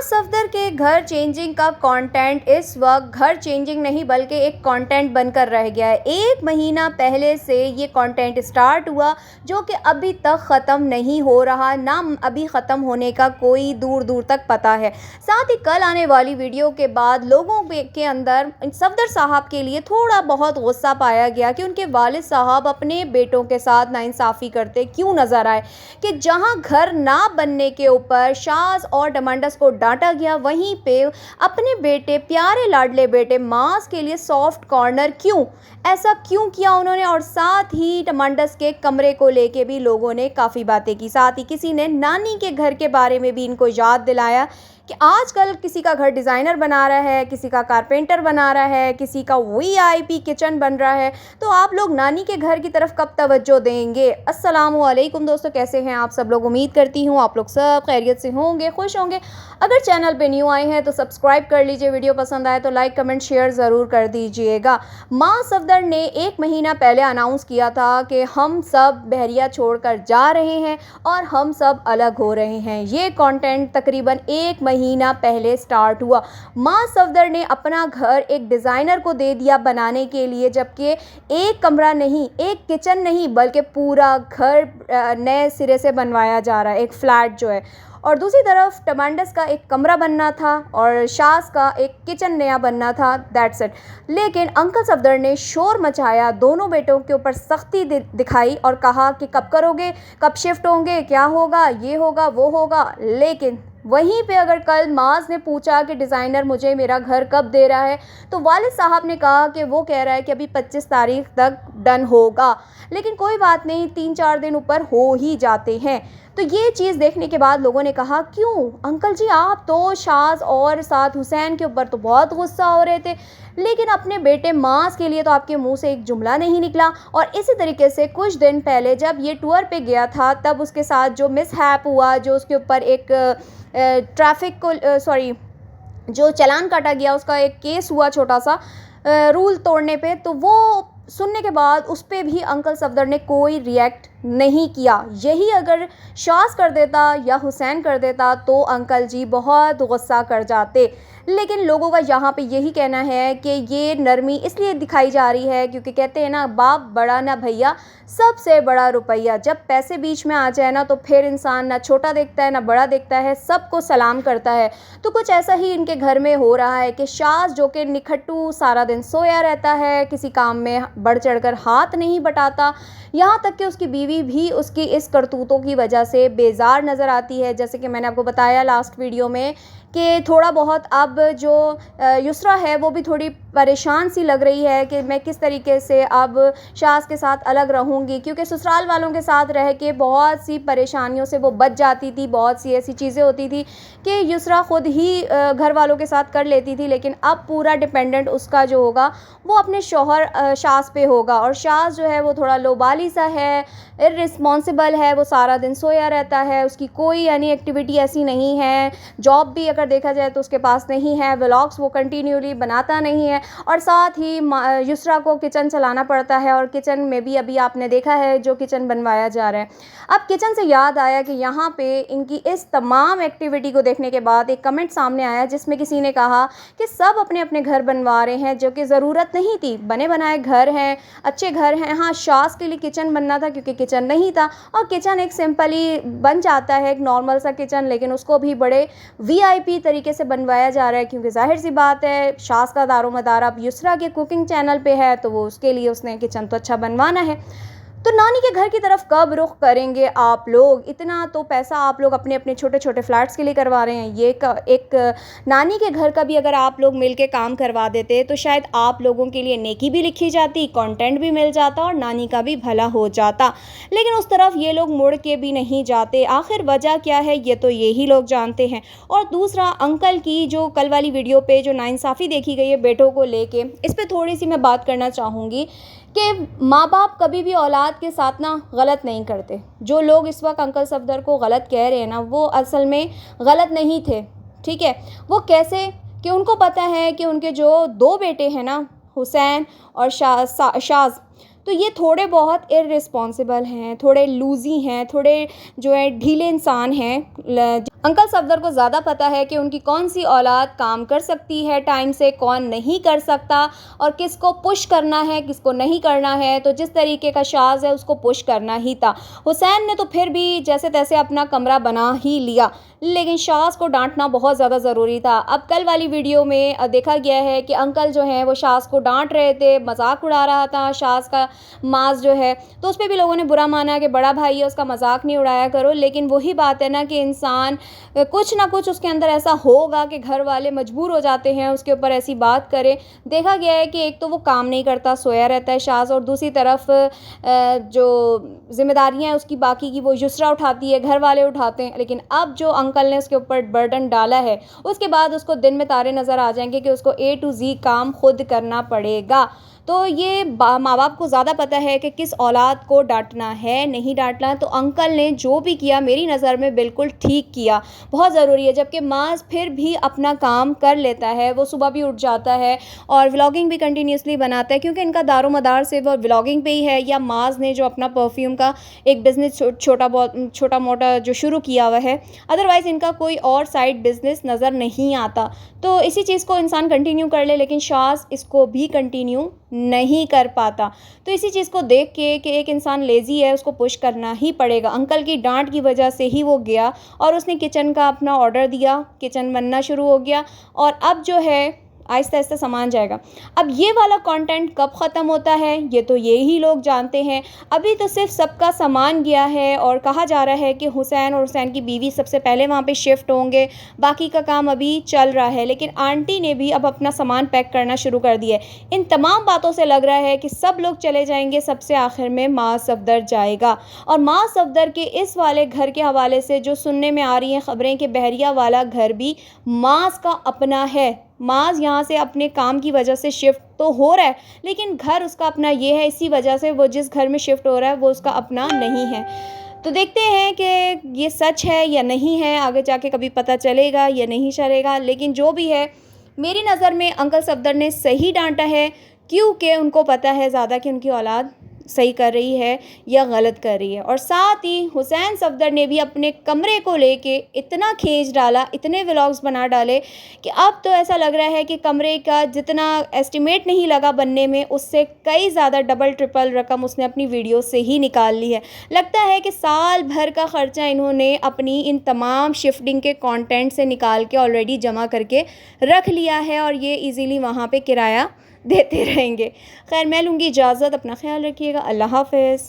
सफदर के घर चेंजिंग का कंटेंट इस वक्त घर चेंजिंग नहीं बल्कि एक कंटेंट बनकर रह गया है। 1 महीना पहले से ये कंटेंट स्टार्ट हुआ जो कि अभी तक ख़त्म नहीं हो रहा, ना अभी ख़त्म होने का कोई दूर दूर तक पता है। साथ ही कल आने वाली वीडियो के बाद लोगों के अंदर सफदर साहब के लिए थोड़ा बहुत गुस्सा पाया गया कि उनके वालिद साहब अपने बेटों के साथ नाइंसाफ़ी करते क्यों नज़र आए कि जहां घर ना बनने के ऊपर शाज और डमंडस को डांटा गया, वहीं पे अपने बेटे, प्यारे लाडले बेटे मास के लिए सॉफ्ट कॉर्नर ऐसा क्यों किया उन्होंने। और साथ ही डमंडस के कमरे को लेके भी लोगों ने काफ़ी बातें की। साथ ही किसी ने नानी के घर के बारे में भी इनको याद दिलाया कि आजकल किसी का घर डिज़ाइनर बना रहा है, किसी का कारपेंटर बना रहा है, किसी का वीआईपी किचन बन रहा है, तो आप लोग नानी के घर की तरफ कब तवज्जो देंगे। अस्सलामु अलैकुम दोस्तों, कैसे हैं आप सब लोग। उम्मीद करती हूँ आप लोग सब खैरियत से होंगे, खुश होंगे। अगर चैनल पे न्यू आए हैं तो सब्सक्राइब कर लीजिए, वीडियो पसंद आए तो लाइक कमेंट शेयर ज़रूर कर दीजिएगा। मां सफदर ने 1 महीना पहले अनाउंस किया था कि हम सब बहरिया छोड़कर जा रहे हैं और हम सब अलग हो रहे हैं। ये कंटेंट तकरीबन 1 महीना पहले स्टार्ट हुआ। मां सफदर ने अपना घर एक डिज़ाइनर को दे दिया बनाने के लिए, जबकि एक कमरा नहीं, एक किचन नहीं, बल्कि पूरा घर नए सिरे से बनवाया जा रहा है, एक फ्लैट जो है। और दूसरी तरफ टमांडस का एक कमरा बनना था और शाज का एक किचन नया बनना था, दैट्स इट। लेकिन अंकल सफदर ने शोर मचाया, दोनों बेटों के ऊपर सख्ती दिखाई और कहा कि कब करोगे, कब शिफ्ट होंगे, क्या होगा, ये होगा, वो होगा। लेकिन वहीं पे अगर कल माज ने पूछा कि डिज़ाइनर मुझे मेरा घर कब दे रहा है, तो वालिद साहब ने कहा कि वो कह रहा है कि अभी 25 तारीख तक डन होगा। लेकिन कोई बात नहीं, 3-4 दिन ऊपर हो ही जाते हैं। तो ये चीज़ देखने के बाद लोगों ने कहा, क्यों अंकल जी आप तो शाज और साथ हुसैन के ऊपर तो बहुत गुस्सा हो रहे थे, लेकिन अपने बेटे मास के लिए तो आपके मुंह से एक जुमला नहीं निकला। और इसी तरीके से कुछ दिन पहले जब ये टूर पे गया था, तब उसके साथ जो मिसहैप हुआ, जो उसके ऊपर एक ट्रैफिक को जो चालान काटा गया, उसका एक केस हुआ छोटा सा रूल तोड़ने पे, तो वो सुनने के बाद उस पर भी अंकल सफदर ने कोई रिएक्ट नहीं किया। यही अगर शाज कर देता या हुसैन कर देता तो अंकल जी बहुत गुस्सा कर जाते। लेकिन लोगों का यहाँ पे यही कहना है कि ये नरमी इसलिए दिखाई जा रही है क्योंकि कहते हैं ना, बाप बड़ा ना भैया, सबसे बड़ा रुपया। जब पैसे बीच में आ जाए ना तो फिर इंसान ना छोटा देखता है ना बड़ा देखता है, सबको सलाम करता है। तो कुछ ऐसा ही इनके घर में हो रहा है कि शाज जो कि निखट्टू सारा दिन सोया रहता है, किसी काम में बढ़ चढ़कर हाथ नहीं बटाता, यहाँ तक कि उसकी बीवी भी उसकी इस करतूतों की वजह से बेजार नज़र आती है। जैसे कि मैंने आपको बताया लास्ट वीडियो में कि थोड़ा बहुत अब जो युसरा है वो भी थोड़ी परेशान सी लग रही है कि मैं किस तरीके से अब शाज के साथ अलग रहूँगी, क्योंकि ससुराल वालों के साथ रह के बहुत सी परेशानियों से वो बच जाती थी। बहुत सी ऐसी चीज़ें होती थी कि युसरा ख़ुद ही घर वालों के साथ कर लेती थी, लेकिन अब पूरा डिपेंडेंट उसका जो होगा वो अपने शौहर शाज पे होगा। और शाज जो है वो थोड़ा लोबाली सा है, इर्रिस्पॉन्सिबल है, वो सारा दिन सोया रहता है, उसकी कोई यानी एक्टिविटी ऐसी नहीं है। जॉब भी अगर देखा जाए तो उसके पास नहीं है, व्लॉग्स वो कंटिन्यूली बनाता नहीं है। और साथ ही युसरा को किचन चलाना पड़ता है, और किचन में भी अभी आपने देखा है जो किचन बनवाया जा रहा है। अब किचन से याद आया कि यहाँ पे इनकी इस तमाम एक्टिविटी को देखने के बाद एक कमेंट सामने आया जिसमें किसी ने कहा कि सब अपने अपने घर बनवा रहे हैं, जो कि ज़रूरत नहीं थी। बने बनाए घर हैं, अच्छे घर हैं। हाँ, शाज के लिए किचन बनना था क्योंकि किचन नहीं था, और किचन एक सिंपली बन जाता है, एक नॉर्मल सा किचन, लेकिन उसको भी बड़े वीआईपी तरीके से बनवाया जा रहा है क्योंकि जाहिर सी बात है शाज का दारोमदार अब युसरा के कुकिंग चैनल पे है, तो वो उसके लिए उसने किचन तो अच्छा बनवाना है। तो नानी के घर की तरफ कब रुख करेंगे आप लोग। इतना तो पैसा आप लोग अपने अपने छोटे छोटे फ्लैट्स के लिए करवा रहे हैं, ये एक नानी के घर का भी अगर आप लोग मिल के काम करवा देते तो शायद आप लोगों के लिए नेकी भी लिखी जाती, कंटेंट भी मिल जाता और नानी का भी भला हो जाता। लेकिन उस तरफ ये लोग मुड़ के भी नहीं जाते। आखिर वजह क्या है ये तो यही लोग जानते हैं। और दूसरा, अंकल की जो कल वाली वीडियो पे जो नाइंसाफ़ी देखी गई है बेटों को लेके, इस पर थोड़ी सी मैं बात करना चाहूँगी कि माँ बाप कभी भी औलाद के साथ ना गलत नहीं करते। जो लोग इस वक्त अंकल सफदर को गलत कह रहे हैं ना, वो असल में गलत नहीं थे, ठीक है। वो कैसे कि उनको पता है कि उनके जो 2 बेटे हैं ना, हुसैन और शाज, तो ये थोड़े बहुत इर्रिस्पॉन्सिबल हैं, थोड़े लूज़ी हैं, थोड़े जो है ढीले इंसान हैं। अंकल सफदर को ज़्यादा पता है कि उनकी कौन सी औलाद काम कर सकती है टाइम से, कौन नहीं कर सकता और किसको पुश करना है, किसको नहीं करना है। तो जिस तरीके का शाज़ है उसको पुश करना ही था। हुसैन ने तो फिर भी जैसे तैसे अपना कमरा बना ही लिया, लेकिन शाज़ को डांटना बहुत ज़्यादा ज़रूरी था। अब कल वाली वीडियो में देखा गया है कि अंकल जो हैं वो शाज़ को डांट रहे थे, मजाक उड़ा रहा था शाज़ का। माज जो है तो उस पर भी लोगों ने बुरा माना कि बड़ा भाई है, उसका मजाक नहीं उड़ाया करो। लेकिन वही बात है ना कि इंसान कुछ ना कुछ उसके अंदर ऐसा होगा कि घर वाले मजबूर हो जाते हैं उसके ऊपर ऐसी बात करें। देखा गया है कि एक तो वो काम नहीं करता, सोया रहता है शाज़, और दूसरी तरफ जो ज़िम्मेदारियाँ हैं उसकी बाकी की वो युसरा उठाती है, घर वाले उठाते हैं। लेकिन अब जो अंकल ने उसके ऊपर बर्डन डाला है उसके बाद उसको दिन में तारे नज़र आ जाएंगे कि उसको A to Z काम खुद करना पड़ेगा। तो ये माँ बाप को ज़्यादा पता है कि किस औलाद को डांटना है, नहीं डांटना है। तो अंकल ने जो भी किया मेरी नज़र में बिल्कुल ठीक किया, बहुत ज़रूरी है। जबकि माज फिर भी अपना काम कर लेता है, वो सुबह भी उठ जाता है और व्लॉगिंग भी कंटिन्यूसली बनाता है, क्योंकि इनका दारोमदार से वो व्लॉगिंग पे ही है। या माज ने जो अपना परफ्यूम का एक बिज़नेस छोटा मोटा जो शुरू किया हुआ है, अदरवाइज़ इनका कोई और साइड बिज़नेस नज़र नहीं आता। तो इसी चीज़ को इंसान कंटिन्यू कर ले, लेकिन शाज़ इसको भी कंटिन्यू नहीं कर पाता। तो इसी चीज़ को देख के कि एक इंसान लेज़ी है, उसको पुश करना ही पड़ेगा। अंकल की डांट की वजह से ही वो गया और उसने किचन का अपना ऑर्डर दिया, किचन बनना शुरू हो गया और अब जो है आहिस्ता आहिस्ता सामान जाएगा। अब ये वाला कंटेंट कब ख़त्म होता है ये तो यही लोग जानते हैं। अभी तो सिर्फ सबका सामान गया है और कहा जा रहा है कि हुसैन और हुसैन की बीवी सबसे पहले वहाँ पे शिफ्ट होंगे, बाकी का काम अभी चल रहा है। लेकिन आंटी ने भी अब अपना सामान पैक करना शुरू कर दिया है। इन तमाम बातों से लग रहा है कि सब लोग चले जाएंगे, सबसे आखिर में माँ सफदर जाएगा। और माँ सफदर के इस वाले घर के हवाले से जो सुनने में आ रही हैं ख़बरें कि बहरिया वाला घर भी माज का अपना है। माज यहाँ से अपने काम की वजह से शिफ्ट तो हो रहा है, लेकिन घर उसका अपना ये है, इसी वजह से वो जिस घर में शिफ्ट हो रहा है वो उसका अपना नहीं है। तो देखते हैं कि ये सच है या नहीं है, आगे जाके कभी पता चलेगा या नहीं चलेगा। लेकिन जो भी है मेरी नज़र में अंकल सफदर ने सही डांटा है, क्योंकि उनको पता है ज़्यादा कि उनकी औलाद सही कर रही है या गलत कर रही है। और साथ ही हुसैन सफदर ने भी अपने कमरे को लेके इतना खींच डाला, इतने व्लॉग्स बना डाले कि अब तो ऐसा लग रहा है कि कमरे का जितना एस्टिमेट नहीं लगा बनने में, उससे कई ज़्यादा डबल ट्रिपल रकम उसने अपनी वीडियो से ही निकाल ली है। लगता है कि साल भर का ख़र्चा इन्होंने अपनी इन तमाम शिफ्टिंग के कंटेंट से निकाल के ऑलरेडी जमा करके रख लिया है और ये इजीली वहाँ पे किराया देते रहेंगे। खैर मैं लूँगी इजाज़त, अपना ख्याल रखिएगा, अल्लाह हाफ़िज़।